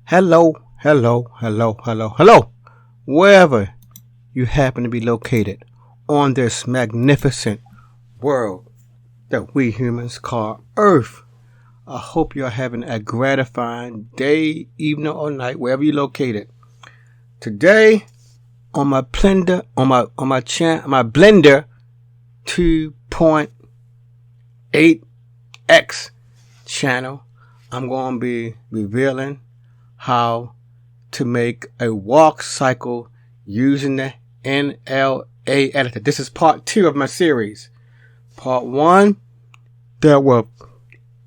Hello, hello, hello, hello, hello, wherever you happen to be located on this magnificent world that we humans call Earth. I hope you're having a gratifying day, evening, or night, wherever you're located. Today, on my Blender, my Blender 2.8x channel, I'm going to be revealing how to make a walk cycle using the NLA editor. This is part 2 of my series. Part 1, there were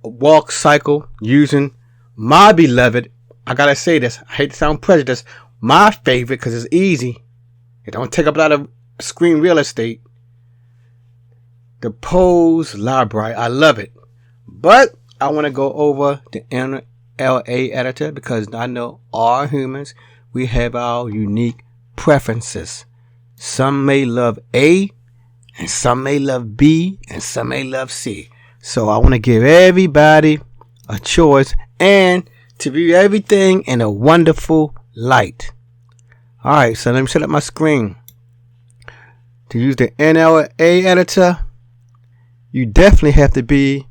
a walk cycle using my beloved, I gotta say this, I hate to sound prejudiced, my favorite because it's easy. It don't take up a lot of screen real estate. The Pose library, I love it. But I want to go over the NLA editor because I know all humans, we have our unique preferences. Some may love A, and some may love B, and some may love C. So I want to give everybody a choice and to view everything in a wonderful light. Alright, so let me set up my screen. To use the NLA editor, you definitely have to be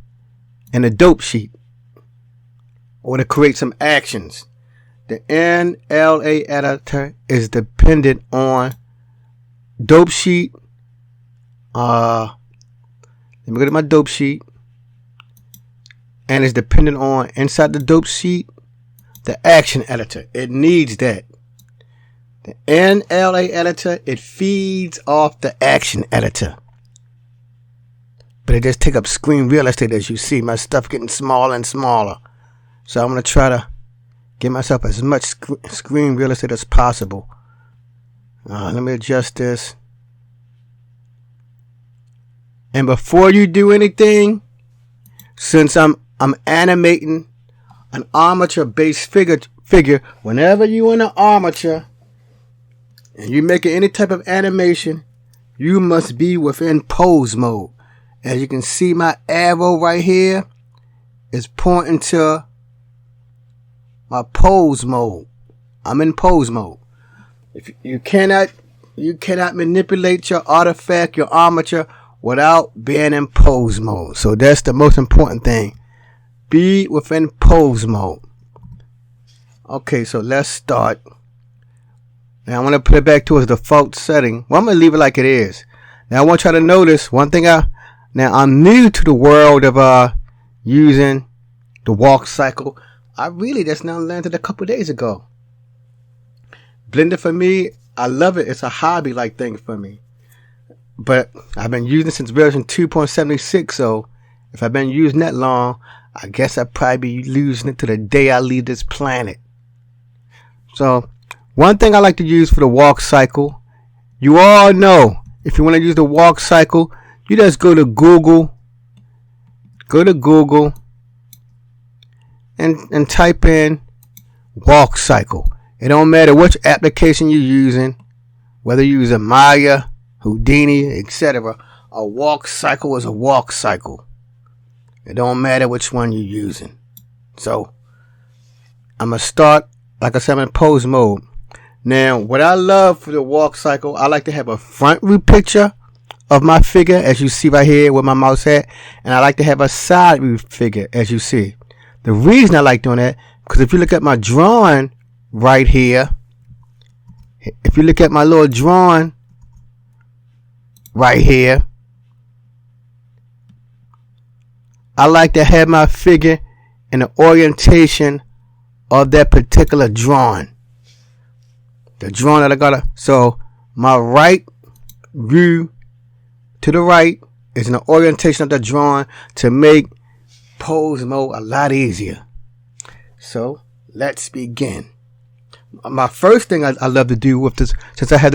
in a dope sheet or to create some actions. The NLA editor is dependent on dope sheet. Let me go to my dope sheet. And it's dependent on inside the dope sheet, the action editor. It needs that. The NLA editor, it feeds off the action editor. But it just take up screen real estate, as you see. My stuff getting smaller and smaller. So I'm going to try to give myself as much screen real estate as possible. Let me adjust this. And before you do anything, since I'm animating an armature-based figure, whenever you're in an armature and you're making any type of animation, you must be within pose mode. As you can see, my arrow right here is pointing to my pose mode. I'm in pose mode. If you cannot manipulate your artifact, your armature, without being in pose mode. So that's the most important thing. Be within pose mode. Okay, so let's start. Now I want to put it back to its default setting. Well, I'm going to leave it like it is. Now I want you to notice one thing. Now I'm new to the world of using the walk cycle. I really just now learned it a couple days ago. Blender for me, I love it. It's a hobby-like thing for me. But I've been using it since version 2.76, so if I've been using that long, I guess I'll probably be losing it to the day I leave this planet. So, one thing I like to use for the walk cycle, you all know, if you want to use the walk cycle, you just go to Google and type in walk cycle. It don't matter which application you're using, whether you're using Maya, Houdini, etc. A walk cycle is a walk cycle. It don't matter which one you're using. So, I'm going to start, like I said, I'm in pose mode. Now, what I love for the walk cycle, I like to have a front view picture of my figure, as you see right here where my mouse at. And I like to have a side view figure, as you see. The reason I like doing that, because if you look at my drawing right here, if you look at my little drawing right here, I like to have my figure in the orientation of that particular drawing. The drawing that I got. So my right view to the right is in the orientation of the drawing to make pose mode a lot easier. So let's begin. My first thing I love to do with this, since I had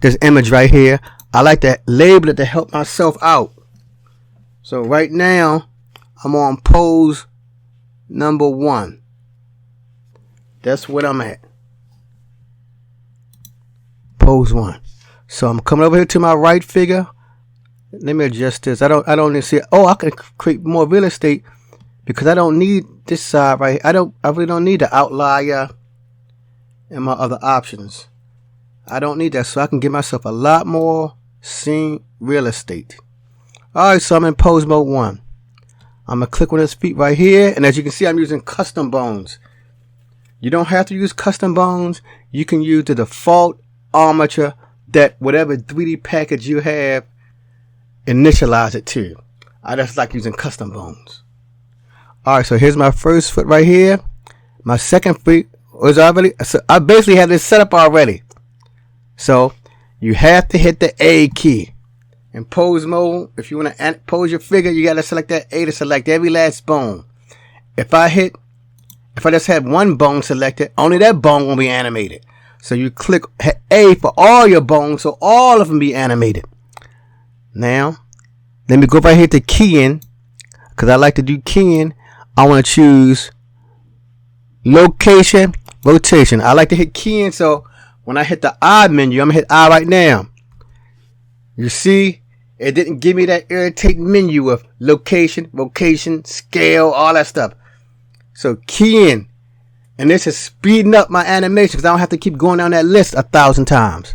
this image right here, I like to label it to help myself out. So right now, I'm on pose number 1. That's what I'm at. Pose 1. So I'm coming over here to my right figure. Let me adjust this. I don't even see it. Oh, I can create more real estate because I don't need this side right here. I really don't need the outlier and my other options. I don't need that, so I can give myself a lot more scene real estate. Alright, so I'm in pose mode 1. I'm going to click on this feet right here, and as you can see, I'm using custom bones. You don't have to use custom bones. You can use the default armature that whatever 3D package you have initialize it to. I just like using custom bones. Alright, so here's my first foot right here. My second foot was already, so I basically have this set up already. So you have to hit the A key. In pose mode, if you want to pose your figure, you got to select that A to select every last bone. If I just had one bone selected, only that bone will be animated. So you click A for all your bones, so all of them be animated. Now, let me go right here to keying, because I like to do keying. I want to choose location, rotation. I like to hit keying, so when I hit the I menu, I'm going to hit I right now. You see, it didn't give me that irritating menu of location, vocation, scale, all that stuff. So keying, and this is speeding up my animation because I don't have to keep going down that list 1,000 times.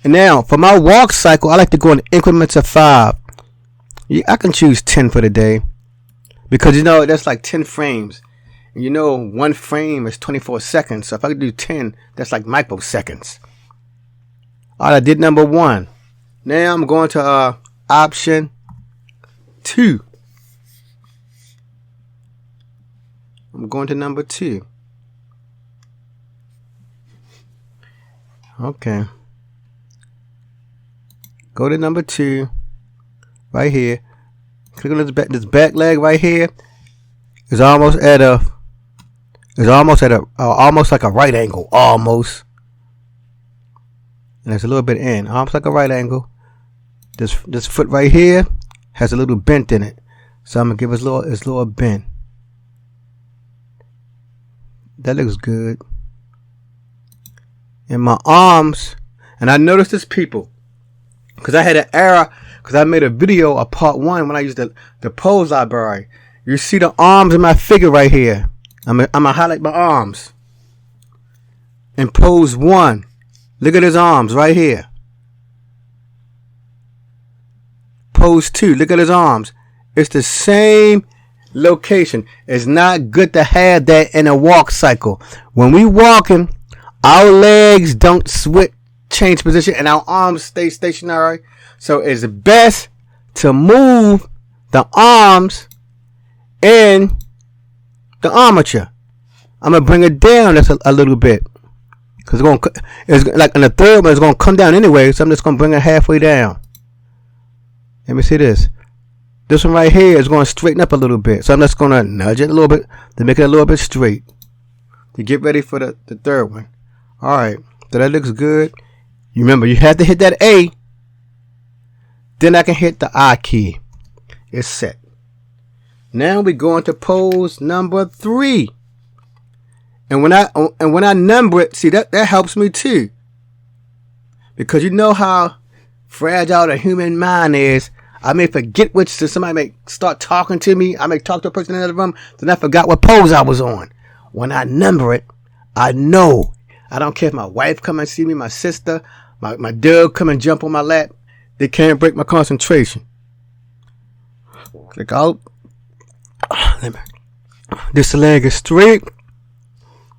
And now, for my walk cycle, I like to go in increments of 5. I can choose 10 for the day because, you know, that's like 10 frames. And you know, one frame is 24 seconds. So if I could do 10, that's like microseconds. All right, I did number 1. Now I'm going to option 2. I'm going to number 2. Okay. Go to number 2. Right here. Click on this back leg right here. It's almost at a almost like a right angle. Almost. And it's a little bit in. Almost like a right angle. This foot right here has a little bent in it. So I'm going to give it a little bend. That looks good. And my arms. And I noticed this, people. Because I had an error. Because I made a video of part 1 when I used the pose library. You see the arms in my figure right here. I'm going to highlight my arms. In pose 1. Look at his arms right here. Pose 2. Look at his arms. It's the same location. It's not good to have that in a walk cycle. When we walking, our legs don't change position and our arms stay stationary. So it's best to move the arms in the armature. I'm going to bring it down just a little bit. Because it's like in the third one, it's going to come down anyway. So I'm just going to bring it halfway down. Let me see this. This one right here is going to straighten up a little bit. So I'm just going to nudge it a little bit to make it a little bit straight. To get ready for the third one. Alright. So that looks good. You remember, you have to hit that A. Then I can hit the I key. It's set. Now we go into pose number 3. And when I number it, see that helps me too. Because you know how fragile the human mind is. I may forget which, so somebody may start talking to me. I may talk to a person in the room, then I forgot what pose I was on. When I number it, I know. I don't care if my wife come and see me, my sister, my dog come and jump on my lap. They can't break my concentration. Click out. This leg is straight.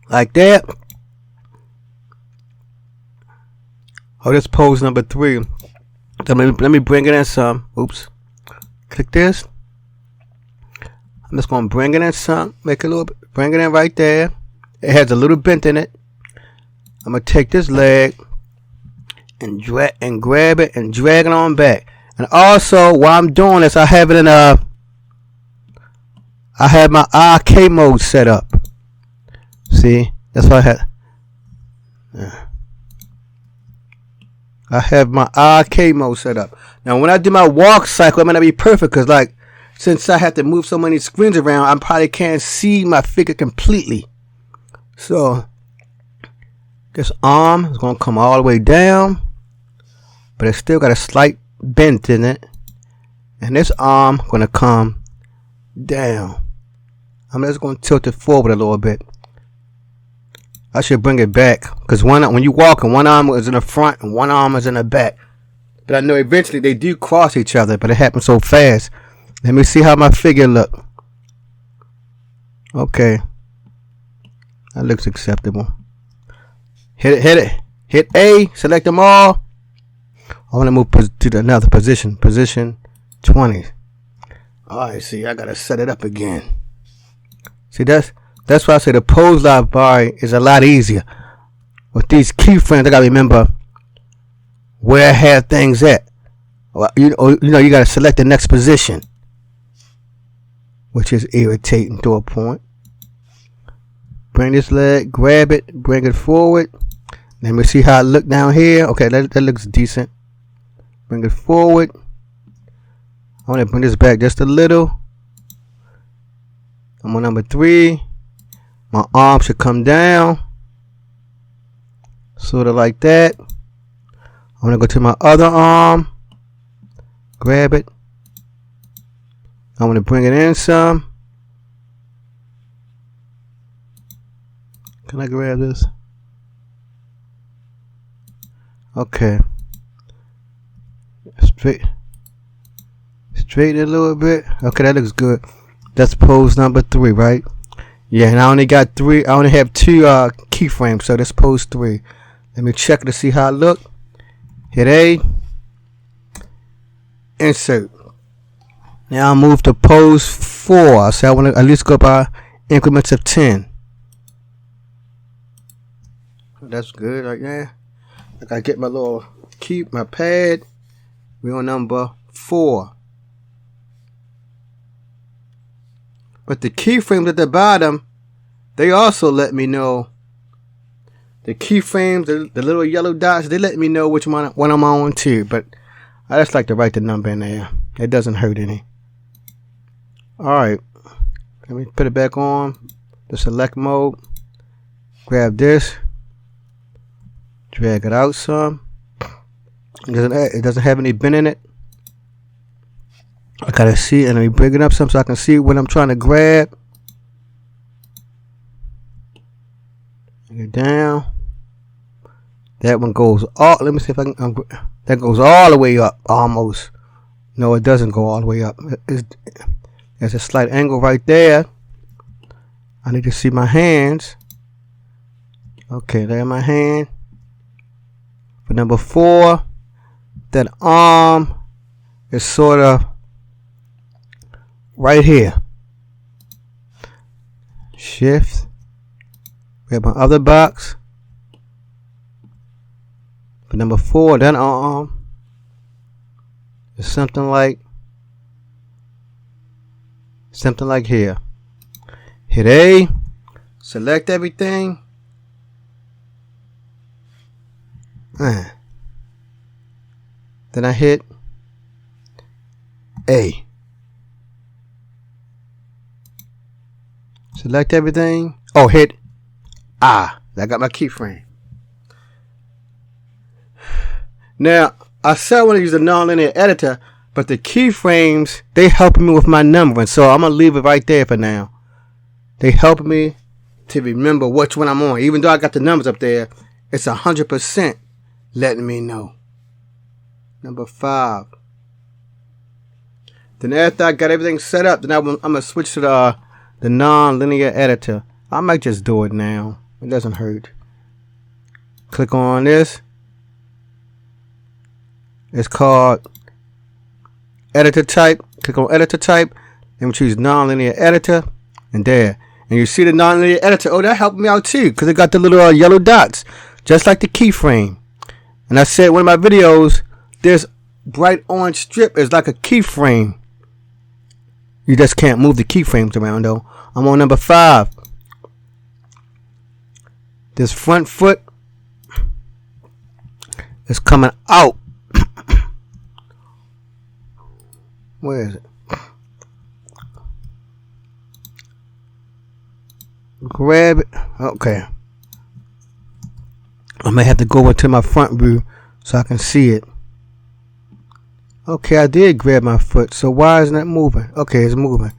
Like that. Oh, this pose number 3. So let me bring it in some. Oops. Click this. I'm just going to bring it in some. Make it a little bit. Bring it in right there. It has a little bent in it. I'm going to take this leg and grab it and drag it on back. And also, while I'm doing this, I have it in I have my RK mode set up. See? That's what I had. Yeah. I have my RK mode set up. Now, when I do my walk cycle, it might not be perfect because, like, since I have to move so many screens around, I probably can't see my figure completely. So, this arm is going to come all the way down, but it's still got a slight bend in it. And this arm going to come down. I'm just going to tilt it forward a little bit. I should bring it back, because when you walk, one arm is in the front and one arm is in the back. But I know eventually they do cross each other, but it happens so fast. Let me see how my figure look. Okay. That looks acceptable. Hit it. Hit A. Select them all. I want to move to another position. Position 20. Alright, see, I gotta set it up again. See, that's why I say the pose live bar is a lot easier. With these keyframes, I gotta remember where I have things at. You know, you gotta select the next position, which is irritating to a point. Bring this leg, grab it, bring it forward. Let me see how it look down here. Okay, that looks decent. Bring it forward. I want to bring this back just a little. I'm on number 3. My arm should come down. Sort of like that. I want to go to my other arm. Grab it. I want to bring it in some. Can I grab this? Okay. Straighten it a little bit. Okay, that looks good. That's pose number 3, right? Yeah, and I only got 3. I only have 2 keyframes, so that's pose 3. Let me check to see how it look. Hit A. Insert. Now I'll move to pose 4. So I want to at least go by increments of 10. That's good right there. I gotta get my little my pad. We're on number 4. But the keyframes at the bottom, they also let me know. The keyframes, the little yellow dots, they let me know which one I'm on too. But I just like to write the number in there. It doesn't hurt any. Alright. Let me put it back on. The select mode. Grab this. Drag it out some. It doesn't have any bend in it. I gotta see, and let me bring it up some so I can see what I'm trying to grab. Bring it down. That one goes all. Let me see if I can. That goes all the way up, almost. No, it doesn't go all the way up. There's a slight angle right there. I need to see my hands. Okay, there my hand. For number 4, that arm is sort of right here. Shift. Grab my other box. For number 4, that arm is something like here. Hit A. Select everything. Then I hit A. Select everything. Oh, hit I got my keyframe. Now, I said I want to use a nonlinear editor, but the keyframes, they helping me with my numbering, so I'm going to leave it right there for now. They help me to remember which one I'm on. Even though I got the numbers up there, it's 100% letting me know. Number 5. Then after I got everything set up, then I'm going to switch to the non-linear editor. I might just do it now. It doesn't hurt. Click on this. It's called editor type. Click on editor type. Then we choose non-linear editor. And there. And you see the non-linear editor. Oh, that helped me out too, because it got the little yellow dots, just like the keyframe. And I said in one of my videos, this bright orange strip is like a keyframe. You just can't move the keyframes around though. I'm on number 5. This front foot is coming out. Where is it? Grab it. Okay. I may have to go into my front view so I can see it. Okay, I did grab my foot. So why isn't it moving? Okay, it's moving.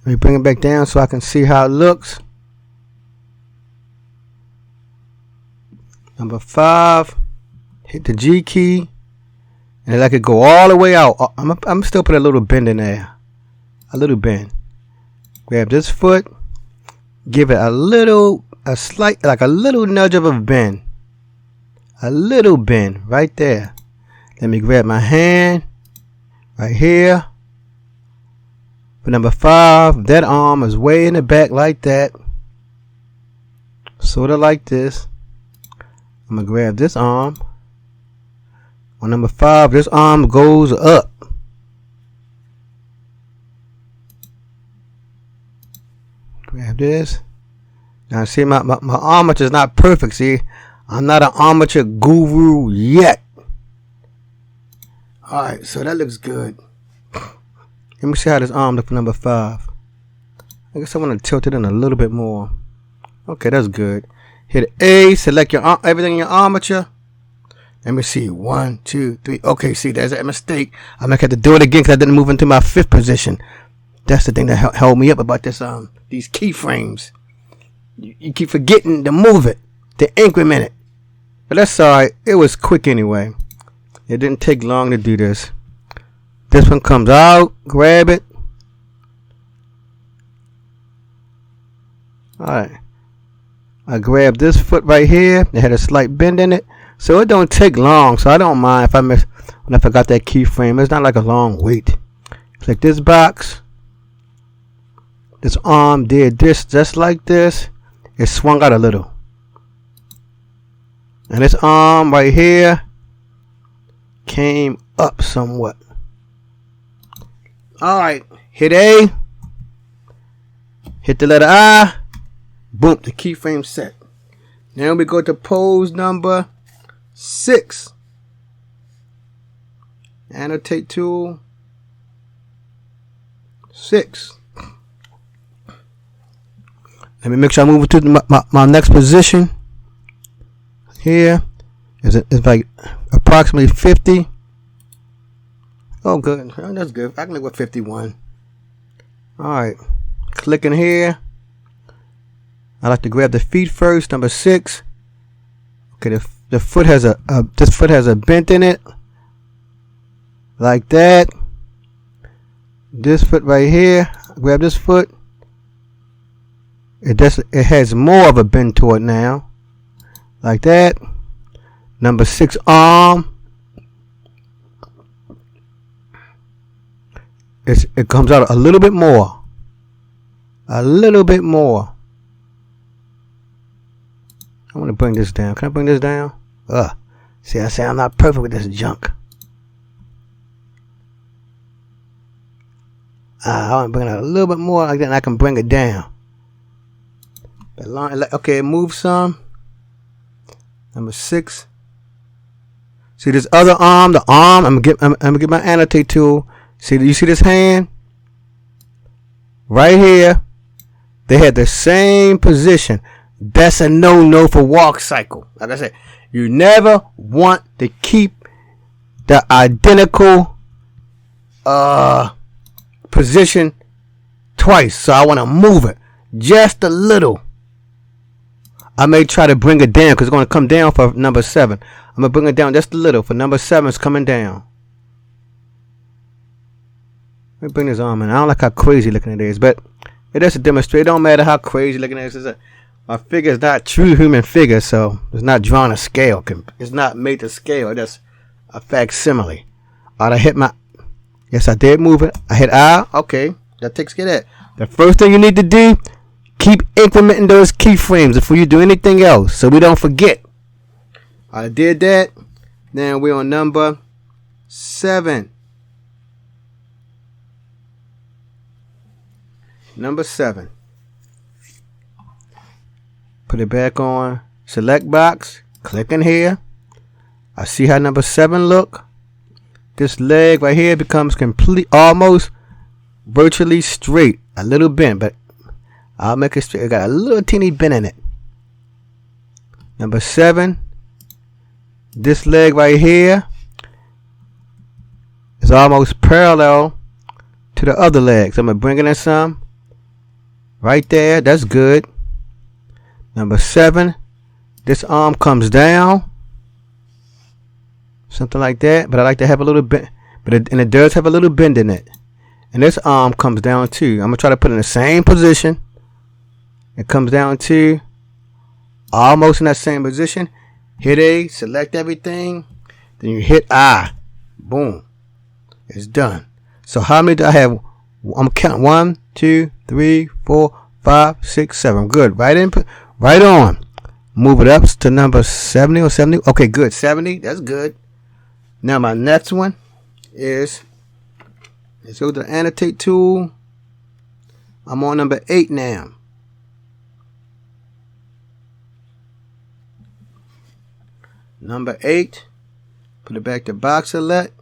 Let me bring it back down so I can see how it looks. Number 5, hit the G key, and let it go all the way out. I'm still put a little bend in there, a little bend. Grab this foot, give it a slight, like a little nudge of a bend, a little bend right there. Let me grab my hand right here. For number 5, that arm is way in the back like that, sort of like this. I'm going to grab this arm. On number 5, this arm goes up. Grab this. Now see, my armature is not perfect. See, I'm not an armature guru yet. Alright, so that looks good. Let me see how this arm looks for number 5. I guess I want to tilt it in a little bit more. Okay, that's good. Hit A, select your everything in your armature. Let me see. 1, 2, 3. Okay, see, there's a mistake. I'm gonna have to do it again because I didn't move into my 5th position. That's the thing that held me up about this these keyframes. You keep forgetting to move it, to increment it. But that's alright. It was quick anyway. It didn't take long to do this. This one comes out. Grab it. Alright. I grabbed this foot right here. It had a slight bend in it. So it don't take long. So I don't mind if when I forgot that keyframe. It's not like a long wait. Click this box. This arm did this just like this. It swung out a little. And this arm right here came up somewhat. Alright. Hit A. Hit the letter I. Boom, the keyframe set. Now we go to pose number 6. Annotate tool. 6. Let me make sure I move to my next position. Here. It's like approximately 50. Oh, good. That's good. I can live with 51. Alright. Clicking here. I like to grab the feet first. Number 6. Okay, the foot has this foot has a bent in it, like that. This foot right here. Grab this foot. It has more of a bend to it now, like that. Number 6 arm. It comes out a little bit more. A little bit more. I want to bring this down. Can I bring this down? See, I say I'm not perfect with this junk. I want to bring it out a little bit more like that, and I can bring it down. Okay, move some. Number 6. See this other arm? The arm. I'm gonna get my annotate tool. See, you see this hand? Right here. They had the same position. That's a no-no for walk cycle. Like I said, you never want to keep the identical position twice. So I want to move it just a little. I may try to bring it down because it's going to come down for number 7. I'm going to bring it down just a little for number 7. It's coming down. Let me bring this arm in. I don't like how crazy looking it is, but it does demonstrate. It don't matter how crazy looking it is. My figure is not true human figure, so it's not drawn to scale. It's not made to scale. It's just a facsimile. I hit my... Yes, I did move it. I hit I. Okay, that takes care of that. The first thing you need to do, keep incrementing those keyframes before you do anything else, so we don't forget. I did that. Now we're on number 7. Number 7. Put it back on. Select box. Click in here. I see how number 7 look. This leg right here becomes almost virtually straight. A little bent, but I'll make it straight. I got a little teeny bend in it. Number 7. This leg right here is almost parallel to the other leg. So I'm going to bring it in some. Right there. That's good. Number 7. This arm comes down. Something like that. But I like to have a little bit. And it does have a little bend in it. And this arm comes down too. I'm going to try to put it in the same position. It comes down too. Almost in that same position. Hit A. Select everything. Then you hit I. Boom. It's done. So how many do I have? I'm counting 1, 2, 3, 4, 5, 6, 7. Good. Right on. Move it up to number 70 or 70. Okay, good. 70. That's good. Now my next one is, let's go to the annotate tool. I'm on number 8 now. Number 8. Put it back to box select.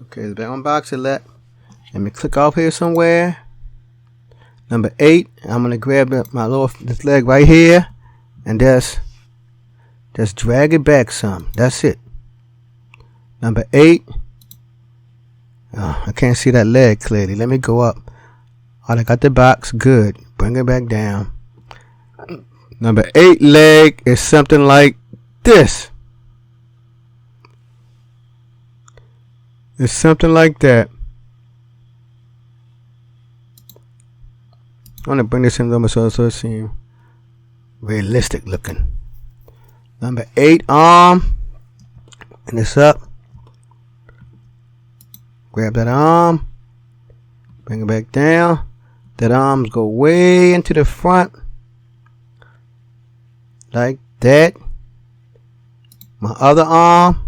Okay, it's back on box select. Let me click off here somewhere. Number 8. I'm gonna grab this leg right here, and just drag it back some. That's it. Number 8. Oh, I can't see that leg clearly. Let me go up. Oh, I got the box. Good. Bring it back down. Number 8 leg is something like this. It's something like that. I'm going to bring this in so it seems realistic looking. Number 8 arm. And it's up. Grab that arm. Bring it back down. That arms go way into the front. Like that. My other arm.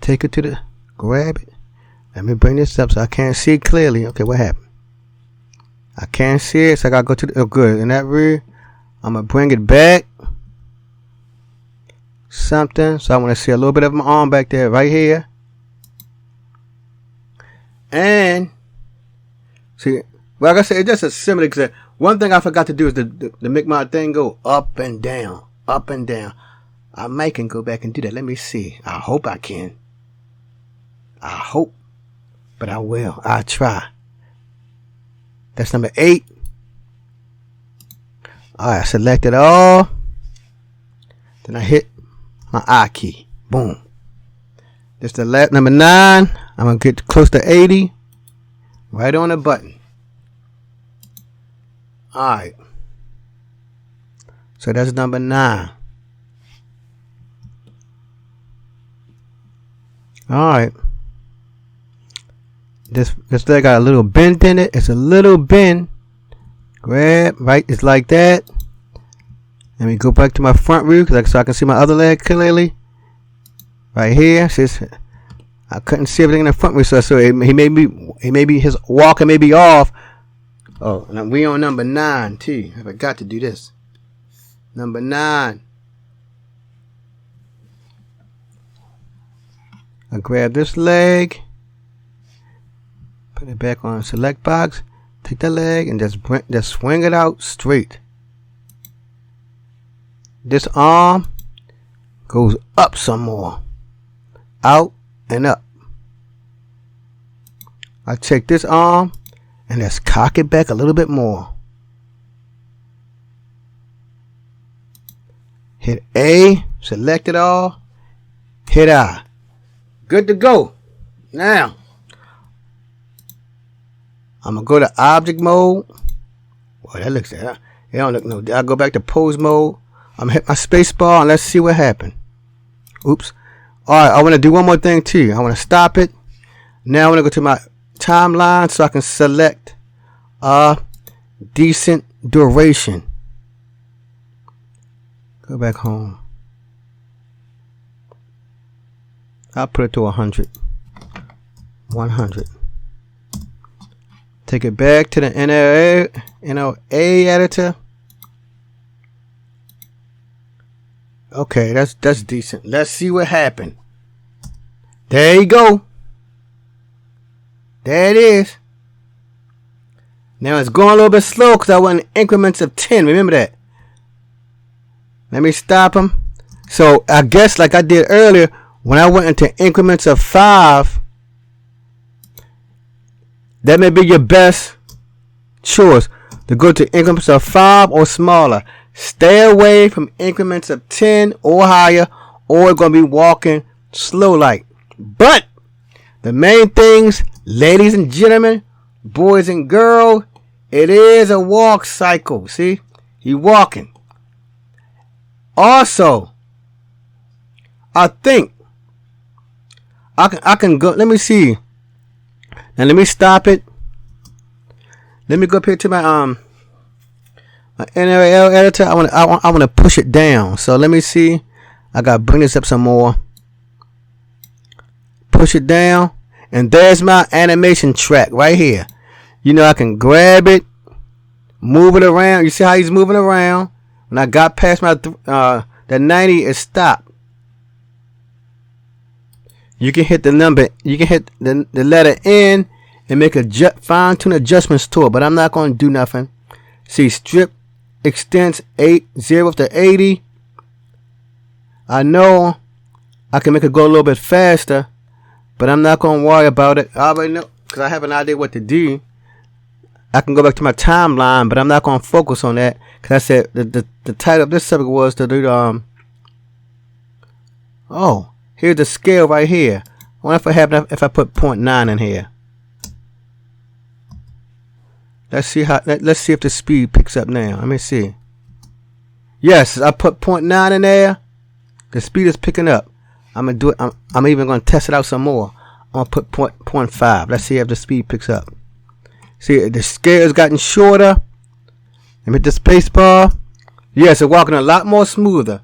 Take it to the... Grab it. Let me bring this up so I can't see clearly. Okay, what happened? I can't see it, so I gotta go to the... Oh, good. In that rear, I'm gonna bring it back. Something. So I want to see a little bit of my arm back there, right here. And... See, like I said, it's just a similar example. One thing I forgot to do is to make my thing go up and down. Up and down. I might can go back and do that. Let me see. I hope I can. I hope, but I will. I'll try. That's number 8. Alright, select it all. Then I hit my I key. Boom. This the last number 9. I'm gonna get close to 80. Right on the button. Alright. So that's number 9. Alright. This leg got a little bend in it. It's a little bend. Grab, right? It's like that. Let me go back to my front view so I can see my other leg clearly. Right here. I couldn't see everything in the front view, so he may be his walking may be off. Oh, and we on number 9 too. I forgot to do this. Number 9. I grab this leg. Put it back on select box. Take the leg and just swing it out straight. This arm goes up some more. Out and up. I take this arm and just cock it back a little bit more. Hit A. Select it all. Hit I. Good to go. Now, I'm going to go to object mode. Boy, that looks like it don't look no. I'll go back to pose mode. I'm going to hit my space bar and let's see what happened. Oops. Alright, I want to do one more thing too. I want to stop it. Now I want to go to my timeline so I can select a decent duration. Go back home. I'll put it to 100. 100. Take it back to the NLA editor. Okay, that's decent. Let's see what happened. There you go. There it is. Now it's going a little bit slow because I went in increments of 10. Remember that. Let me stop them. So I guess like I did earlier, when I went into increments of 5, that may be your best choice to go to increments of 5 or smaller. Stay away from increments of 10 or higher, or you're going to be walking slow like. But the main things, ladies and gentlemen, boys and girls, it is a walk cycle. See? He walking. Also, I think I can go. Let me see. Now let me stop it. Let me go up here to my NLA editor. I want to push it down. So let me see. I gotta bring this up some more. Push it down, and there's my animation track right here. You know, I can grab it, move it around. You see how he's moving around? When I got past my the 90, it stopped. You can hit the number. You can hit the letter N and make a fine-tune adjustments to it. But I'm not going to do nothing. See, strip extends 0 to 80. I know I can make it go a little bit faster, but I'm not going to worry about it. I already know because I have an idea what to do. I can go back to my timeline, but I'm not going to focus on that because I said the title of this subject was to do oh, here's the scale right here. I wonder if I put 0.9 in here. Let's see if the speed picks up now. Let me see. Yes, I put 0.9 in there. The speed is picking up. I'm gonna do it. I'm even gonna test it out some more. I'm gonna put 0.5. Let's see if the speed picks up. See, the scale has gotten shorter. Let me hit the space bar. Yes, it's walking a lot more smoother.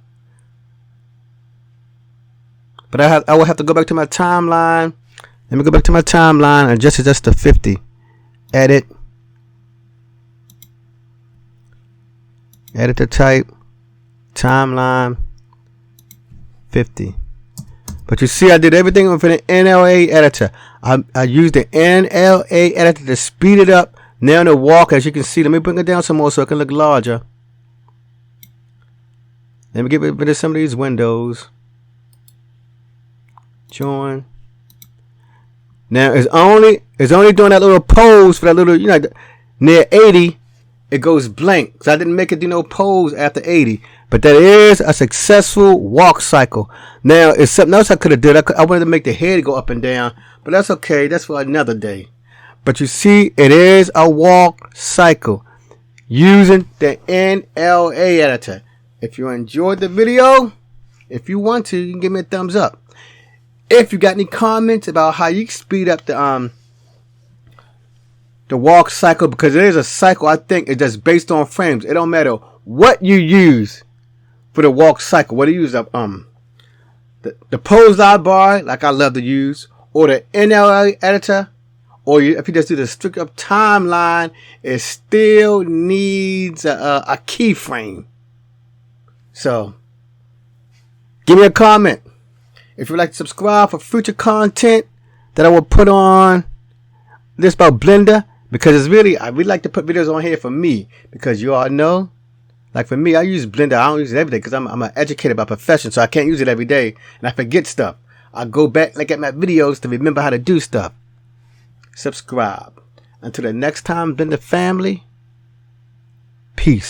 But I will have to go back to my timeline. Let me go back to my timeline and adjust it just to 50. Edit. Edit the type. Timeline. 50. But you see, I did everything with an NLA editor. I used the NLA editor to speed it up. Now the walk, as you can see, let me bring it down some more so it can look larger. Let me get rid of some of these windows. Join. Now it's only doing that little pose for that little, you know, near 80. It goes blank. So I didn't make it do no pose after 80. But that is a successful walk cycle. Now, it's something else I could have did. I wanted to make the head go up and down. But that's okay. That's for another day. But you see, it is a walk cycle using the NLA editor. If you enjoyed the video, if you want to, you can give me a thumbs up. If you got any comments about how you speed up the walk cycle, because it is a cycle, I think it's just based on frames. It don't matter what you use for the walk cycle. Whether you use the pose out bar, like I love to use, or the NLA editor, or if you just do the strict up timeline, it still needs a keyframe. So, give me a comment. If you'd like to subscribe for future content that I will put on this about Blender, because it's really, I really like to put videos on here for me, because you all know, like for me, I use Blender. I don't use it every day because I'm an educator by profession, so I can't use it every day, and I forget stuff. I go back, look at my videos to remember how to do stuff. Subscribe. Until the next time, Blender family, peace.